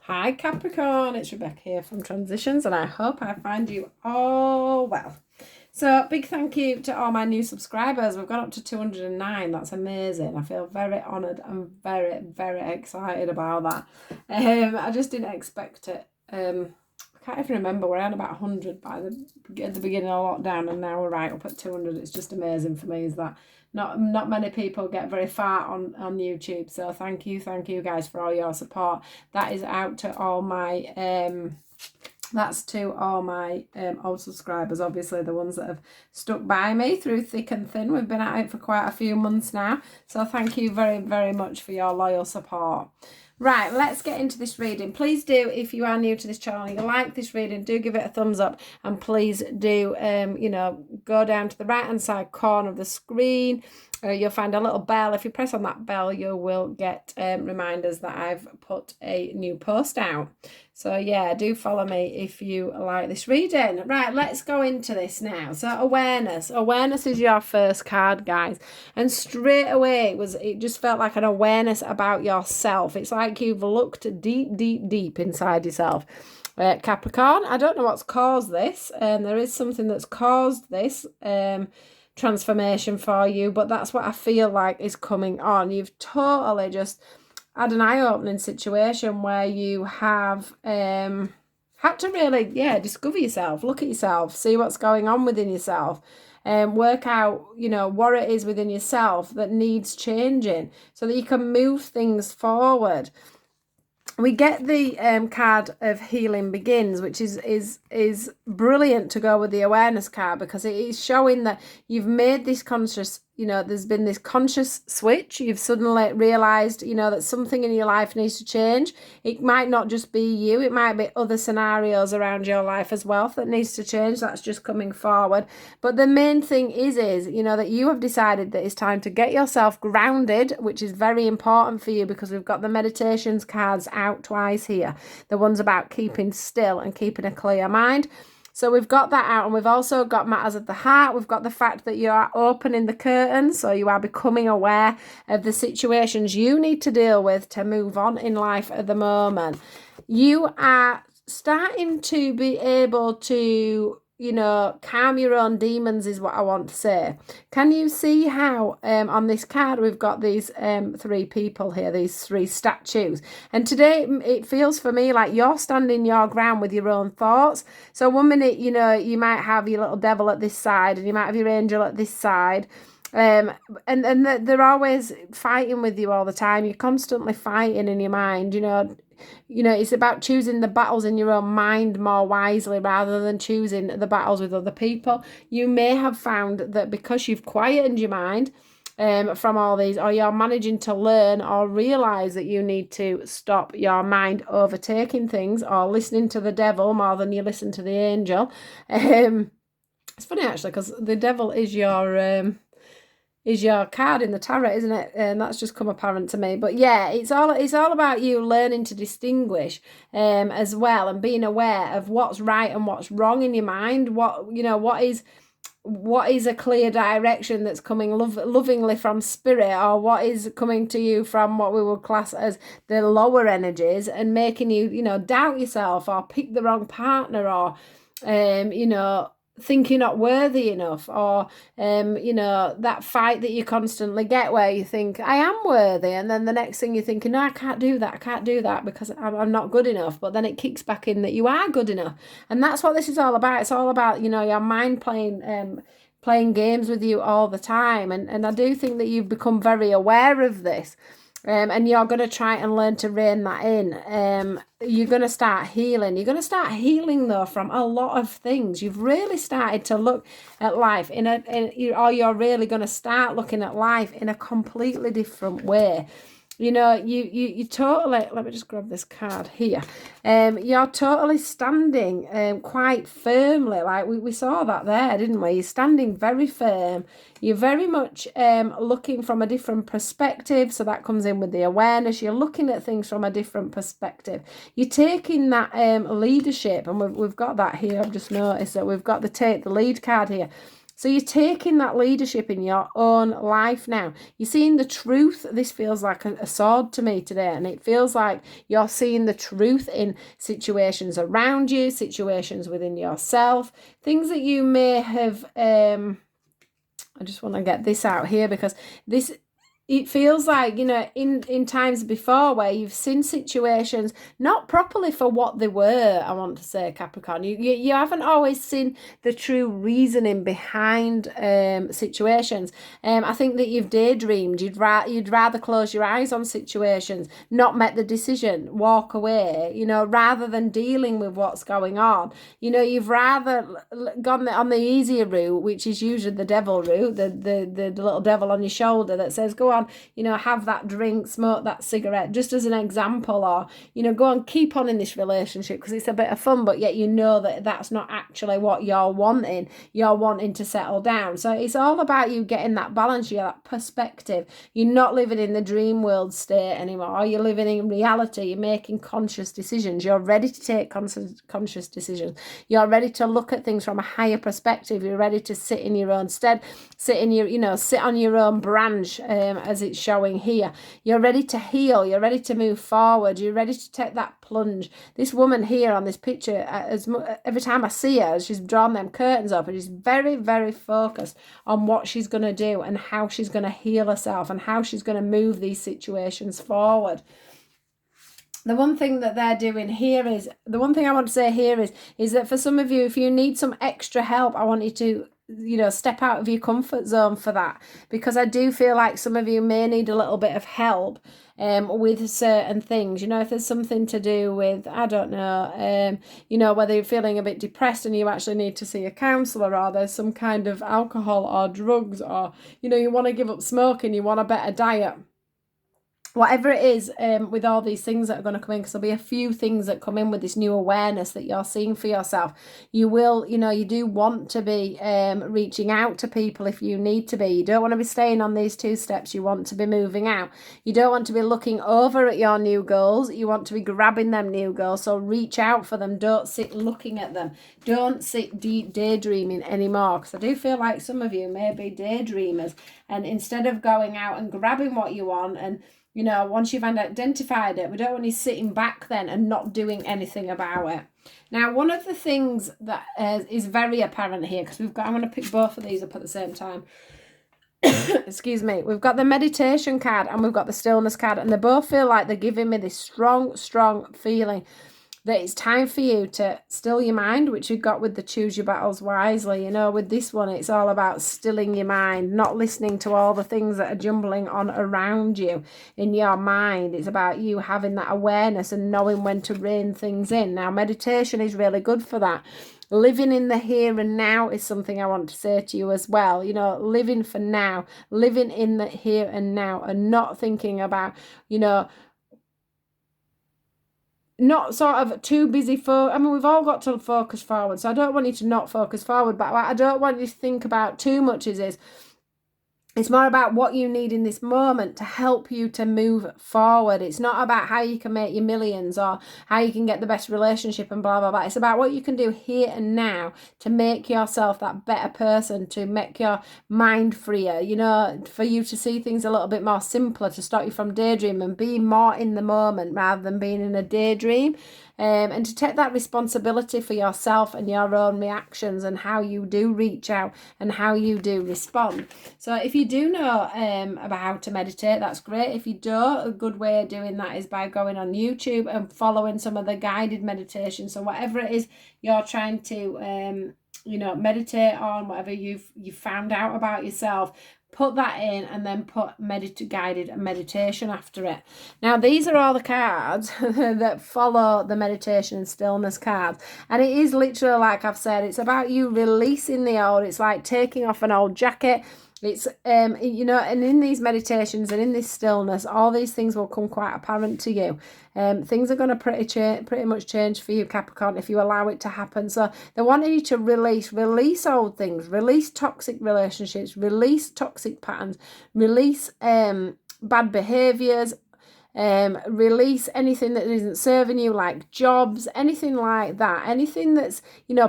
Hi Capricorn, it's Rebecca here from Transitions, and I hope I find you all well. So, big thank you to all my new subscribers. We've got up to 209. That's amazing. I feel very honoured and very, very excited about that. I just didn't expect it. I can't even remember. We're on about 100 at the beginning of lockdown, and now we're right up at 200. It's just amazing for me. Is that not many people get very far on YouTube. So thank you guys for all your support. That is out to all my that's to all my old subscribers, obviously the ones that have stuck by me through thick and thin. We've been at it for quite a few months now, so thank you very, very much for your loyal support. Right, let's get into this reading. Please do, if you are new to this channel and you like this reading, do give it a thumbs up, and please do, go down to the right-hand side corner of the screen. You'll find a little bell. If you press on that bell, you will get reminders that I've put a new post out. So yeah, do follow me if you like this reading. Right, let's go into this now. So awareness. Awareness is your first card, guys. And straight away, it just felt like an awareness about yourself. It's like you've looked deep, deep, deep inside yourself. Capricorn, I don't know what's caused this. There is something that's caused this transformation for you, but that's what I feel like is coming on. You've totally just had an eye-opening situation where you have had to really, discover yourself, look at yourself, see what's going on within yourself, and work out, what it is within yourself that needs changing so that you can move things forward. We get the card of Healing Begins, which is brilliant to go with the awareness card, because it is showing that you've made this conscious, there's been this conscious switch. You've suddenly realised, that something in your life needs to change. It might not just be you. It might be other scenarios around your life as well that needs to change. That's just coming forward. But the main thing is that you have decided that it's time to get yourself grounded, which is very important for you, because we've got the meditations cards out twice here. The one's about keeping still and keeping a clear mind. So we've got that out, and we've also got matters of the heart. We've got the fact that you are opening the curtains, so you are becoming aware of the situations you need to deal with to move on in life at the moment. You are starting to be able to, calm your own demons, is what I want to say. Can you see how on this card we've got these three people here, these three statues? And today it feels for me like you're standing your ground with your own thoughts. So one minute, you might have your little devil at this side, and you might have your angel at this side. And they're always fighting with you all the time. You're constantly fighting in your mind, it's about choosing the battles in your own mind more wisely rather than choosing the battles with other people. You may have found that because you've quietened your mind from all these, or you're managing to learn or realize that you need to stop your mind overtaking things or listening to the devil more than you listen to the angel. It's funny actually, because the devil is your card in the tarot, isn't it? And that's just come apparent to me. But yeah, it's all about you learning to distinguish as well, and being aware of what's right and what's wrong in your mind. What is a clear direction that's coming lovingly from spirit, or what is coming to you from what we would class as the lower energies, and making you, doubt yourself or pick the wrong partner, or think you're not worthy enough, or that fight that you constantly get where you think I am worthy, and then the next thing you're thinking, no, I can't do that because I'm not good enough. But then it kicks back in that you are good enough, and that's what this is all about. It's all about your mind playing games with you all the time, and I do think that you've become very aware of this. And you're going to try and learn to rein that in. You're going to start healing. You're going to start healing, though, from a lot of things. You've really started to look at life or you're really going to start looking at life in a completely different way. You totally, let me just grab this card here. You're totally standing quite firmly, like we saw that there, didn't we? You're standing very firm. You're very much looking from a different perspective, so that comes in with the awareness. You're looking at things from a different perspective. You're taking that leadership, and we've got that here. I've just noticed that we've got the take the lead card here. So you're taking that leadership in your own life now. You're seeing the truth. This feels like a sword to me today, and it feels like you're seeing the truth in situations around you, situations within yourself, things that you may have I just want to get this out here because it feels like, in times before where you've seen situations not properly for what they were, I want to say, Capricorn. You haven't always seen the true reasoning behind situations. I think that you've daydreamed. You'd rather close your eyes on situations, not make the decision, walk away, rather than dealing with what's going on. You've rather gone on the easier route, which is usually the devil route, the little devil on your shoulder that says, go on, have that drink, smoke that cigarette, just as an example, or, go on, keep on in this relationship because it's a bit of fun, but yet that that's not actually what you're wanting. You're wanting to settle down. So it's all about you getting that balance, that perspective. You're not living in the dream world state anymore. You're living in reality. You're making conscious decisions. You're ready to take conscious decisions. You're ready to look at things from a higher perspective. You're ready to sit in your own stead, sit on your own branch, as it's showing here. You're ready to heal. You're ready to move forward. You're ready to take that plunge. This woman here on this picture, every time I see her, she's drawn them curtains up and she's very, very focused on what she's going to do and how she's going to heal herself and how she's going to move these situations forward. The one thing that they're doing here is, the one thing I want to say here is that for some of you, if you need some extra help, I want you to step out of your comfort zone for that, because I do feel like some of you may need a little bit of help with certain things. If there's something to do with, I don't know, whether you're feeling a bit depressed and you actually need to see a counsellor, or there's some kind of alcohol or drugs, or you want to give up smoking, you want a better diet. Whatever it is, with all these things that are going to come in, because there'll be a few things that come in with this new awareness that you're seeing for yourself. You will, you do want to be reaching out to people if you need to be. You don't want to be staying on these 2 steps. You want to be moving out. You don't want to be looking over at your new goals. You want to be grabbing them new goals. So reach out for them. Don't sit looking at them. Don't sit daydreaming anymore, because I do feel like some of you may be daydreamers, and instead of going out and grabbing what you want, and once you've identified it, we don't want you sitting back then and not doing anything about it. Now, one of the things that is very apparent here, because I'm going to pick both of these up at the same time. Excuse me. We've got the meditation card and we've got the stillness card, and they both feel like they're giving me this strong, strong feeling that it's time for you to still your mind, which you've got with the choose your battles wisely. With this one, it's all about stilling your mind, not listening to all the things that are jumbling on around you in your mind. It's about you having that awareness and knowing when to rein things in. Now, meditation is really good for that. Living in the here and now is something I want to say to you as well. Living for now, living in the here and now, and not thinking about, not sort of too busy for, we've all got to focus forward, so I don't want you to not focus forward, but what I don't want you to think about too much is it's more about what you need in this moment to help you to move forward. It's not about how you can make your millions or how you can get the best relationship and blah, blah, blah. It's about what you can do here and now to make yourself that better person, to make your mind freer, for you to see things a little bit more simpler, to stop you from daydreaming and be more in the moment rather than being in a daydream. And to take that responsibility for yourself and your own reactions and how you do reach out and how you do respond. So if you do know about how to meditate, that's great. If you don't, a good way of doing that is by going on YouTube and following some of the guided meditations. So whatever it is you're trying to meditate on, whatever you've found out about yourself, put that in and then put guided meditation after it. Now, these are all the cards that follow the meditation and stillness cards. And it is literally, like I've said, it's about you releasing the old. It's like taking off an old jacket. It's, and in these meditations and in this stillness, all these things will come quite apparent to you. Things are going to pretty much change for you, Capricorn, if you allow it to happen. So they wanted you to release old things, release toxic relationships, release toxic patterns, release bad behaviours, Release anything that isn't serving you, like jobs, anything like that, anything that's,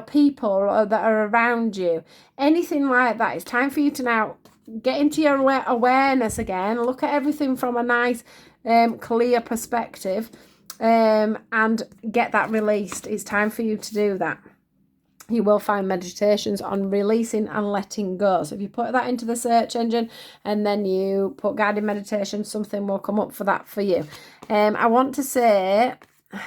people that are around you, anything like that. It's time for you to now get into your awareness again, look at everything from a nice, clear perspective, and get that released. It's time for you to do that. You will find meditations on releasing and letting go. So if you put that into the search engine and then you put guided meditation, something will come up for that for you. I want to say, I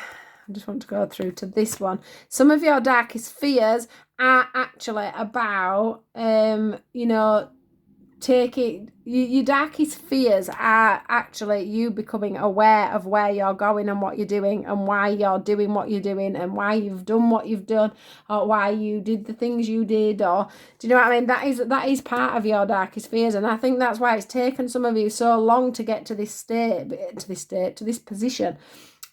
just want to go through to this one. Some of your darkest fears are actually about, your darkest fears are actually you becoming aware of where you're going and what you're doing and why you're doing what you're doing and why you've done what you've done, or why you did the things you did, or do you know what I mean? That is part of your darkest fears, and I think that's why it's taken some of you so long to get to this position.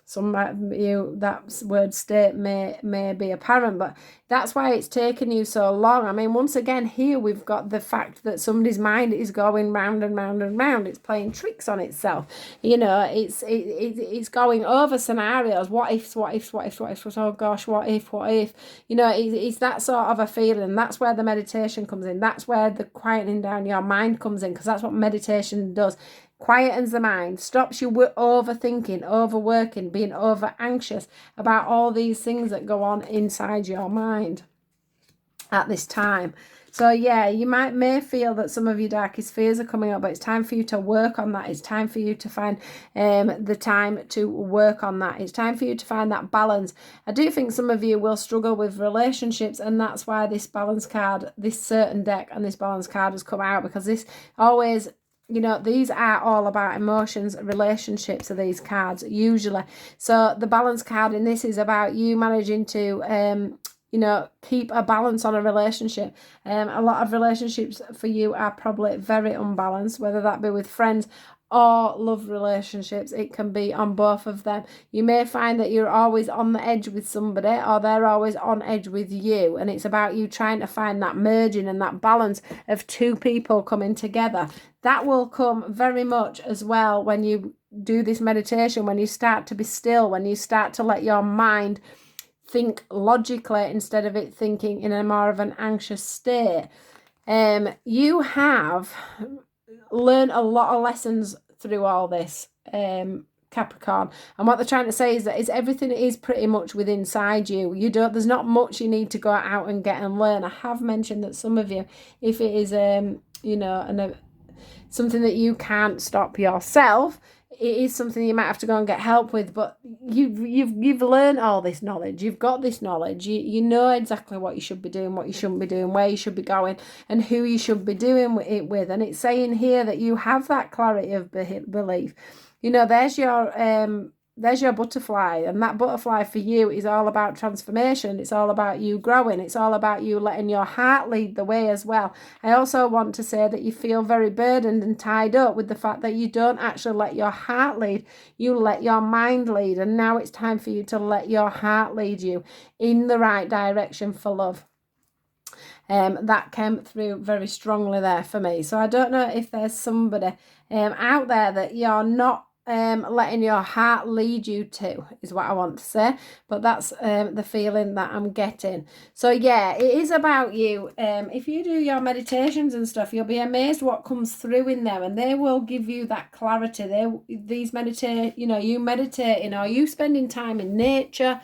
Some of you, that word state may be apparent, but that's why it's taken you so long. I mean, once again, here we've got the fact that somebody's mind is going round and round and round. It's playing tricks on itself. It's going over scenarios. What ifs? Oh gosh, what if? It's that sort of a feeling. That's where the meditation comes in. That's where the quietening down your mind comes in, because that's what meditation does. Quietens the mind, stops you overthinking, overworking, being over anxious about all these things that go on inside your mind at this time. So yeah, you may feel that some of your darkest fears are coming up, but it's time for you to work on that. It's time for you to find the time to work on that. It's time for you to find that balance. I do think some of you will struggle with relationships, and that's why this balance card, this certain deck and this balance card has come out, because this always... these are all about emotions, relationships are these cards, usually. So the balance card in this is about you managing to, keep a balance on a relationship. A lot of relationships for you are probably very unbalanced, whether that be with friends or love relationships. It can be on both of them. You may find that you're always on the edge with somebody, or they're always on edge with you, and it's about you trying to find that merging and that balance of two people coming together. That will come very much as well when you do this meditation, when you start to be still, when you start to let your mind think logically instead of it thinking in a more of an anxious state. You have learn a lot of lessons through all this, Capricorn, and what they're trying to say is that everything is pretty much within inside you. There's not much you need to go out and get and learn. I have mentioned that some of you, if it is something that you can't stop yourself, it is something you might have to go and get help with, but you've learned all this knowledge. You've got this knowledge. You know exactly what you should be doing, what you shouldn't be doing, where you should be going, and who you should be doing it with. And it's saying here that you have that clarity of belief. There's your butterfly, and that butterfly for you is all about transformation. It's all about you growing. It's all about you letting your heart lead the way as well. I also want to say that you feel very burdened and tied up with the fact that you don't actually let your heart lead. You let your mind lead, and now it's time for you to let your heart lead you in the right direction for love. That came through very strongly there for me. So I don't know if there's somebody out there that you're not letting your heart lead you to, is what I want to say, but that's the feeling that I'm getting. So yeah, it is about you. If you do your meditations and stuff, you'll be amazed what comes through in them, and they will give you that clarity. You meditating, or you spending time in nature,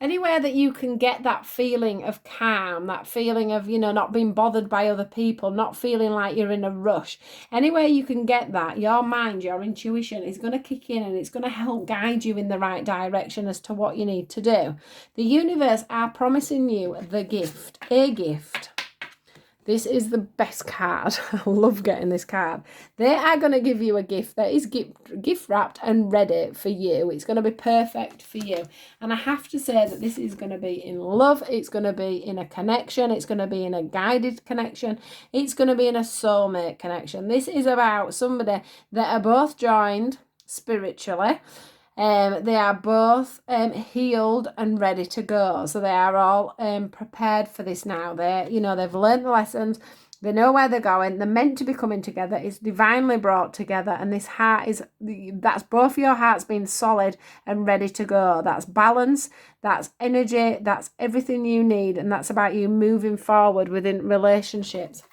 anywhere that you can get that feeling of calm, that feeling of, not being bothered by other people, not feeling like you're in a rush. Anywhere you can get that, your mind, your intuition is going to kick in, and it's going to help guide you in the right direction as to what you need to do. The universe are promising you a gift. This is the best card. I love getting this card. They are going to give you a gift that is gift wrapped and ready for you. It's going to be perfect for you. And I have to say that this is going to be in love. It's going to be in a connection. It's going to be in a guided connection. It's going to be in a soulmate connection. This is about somebody that are both joined spiritually. They are both healed and ready to go. So they are all prepared for this now. They've learned the lessons. They know where they're going. They're meant to be coming together. It's divinely brought together. And this heart that's both your hearts being solid and ready to go. That's balance. That's energy. That's everything you need. And that's about you moving forward within relationships.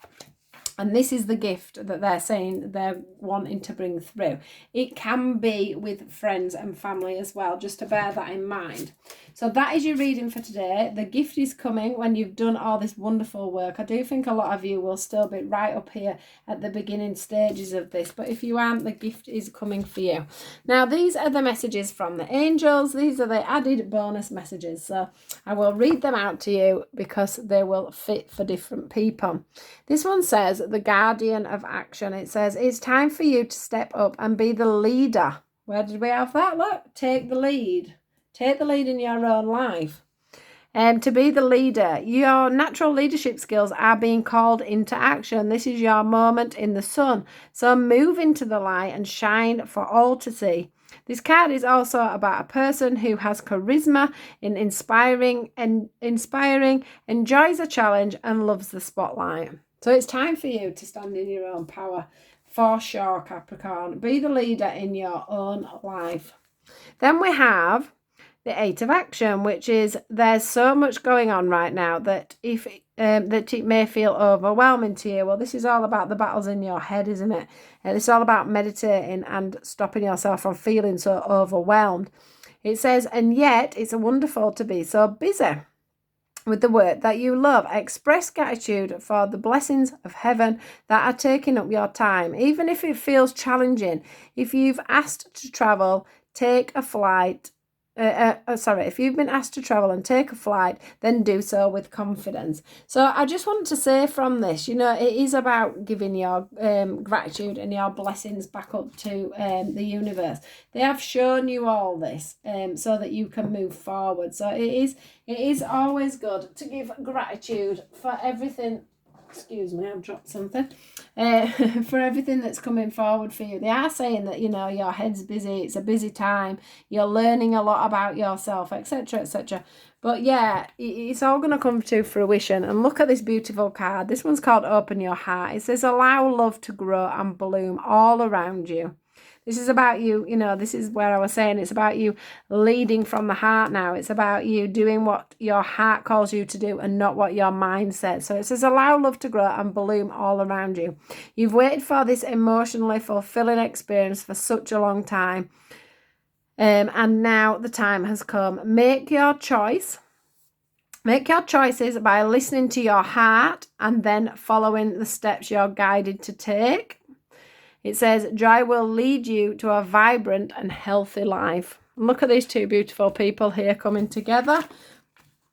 And this is the gift that they're saying they're wanting to bring through. It can be with friends and family as well, just to bear that in mind. So that is your reading for today. The gift is coming when you've done all this wonderful work. I do think a lot of you will still be right up here at the beginning stages of this. But if you aren't, the gift is coming for you. Now, these are the messages from the angels. These are the added bonus messages. So I will read them out to you because they will fit for different people. This one says, the guardian of action. It says, it's time for you to step up and be the leader. Where did we have that? Look, take the lead. Take the lead in your own life. To be the leader, your natural leadership skills are being called into action. This is your moment in the sun. So move into the light and shine for all to see. This card is also about a person who has charisma, inspiring, enjoys a challenge and loves the spotlight. So it's time for you to stand in your own power. For sure, Capricorn. Be the leader in your own life. Then we have the Eight of Action, which is there's so much going on right now that that it may feel overwhelming to you. Well, this is all about the battles in your head, isn't it? It's all about meditating and stopping yourself from feeling so overwhelmed. It says, and yet it's wonderful to be so busy with the work that you love. Express gratitude for the blessings of heaven that are taking up your time, even if it feels challenging. If you've asked to travel, take a flight. If you've been asked to travel and take a flight, then do so with confidence. So I just wanted to say from this, it is about giving your gratitude and your blessings back up to the universe. They have shown you all this so that you can move forward. So it is always good to give gratitude for everything. Excuse me, I've dropped something. For everything that's coming forward for you. They are saying that, your head's busy. It's a busy time. You're learning a lot about yourself, etc., etc. But yeah, it's all going to come to fruition. And look at this beautiful card. This one's called Open Your Heart. It says, allow love to grow and bloom all around you. This is about you, this is where I was saying it's about you leading from the heart now. It's about you doing what your heart calls you to do and not what your mind says. So it says, allow love to grow and bloom all around you. You've waited for this emotionally fulfilling experience for such a long time. And now the time has come. Make your choice. Make your choices by listening to your heart and then following the steps you're guided to take. It says, joy will lead you to a vibrant and healthy life. And look at these two beautiful people here coming together.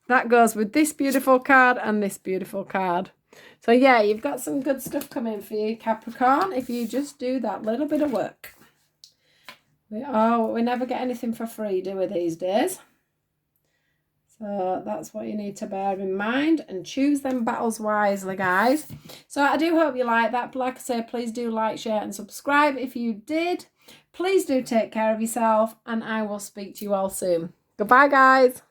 That goes with this beautiful card and this beautiful card. So yeah, you've got some good stuff coming for you, Capricorn, if you just do that little bit of work. We never get anything for free, do we, these days? So that's what you need to bear in mind and choose them battles wisely, guys. So I do hope you like that. Like I say, please do like, share and subscribe if you did. Please do take care of yourself and I will speak to you all soon. Goodbye, guys.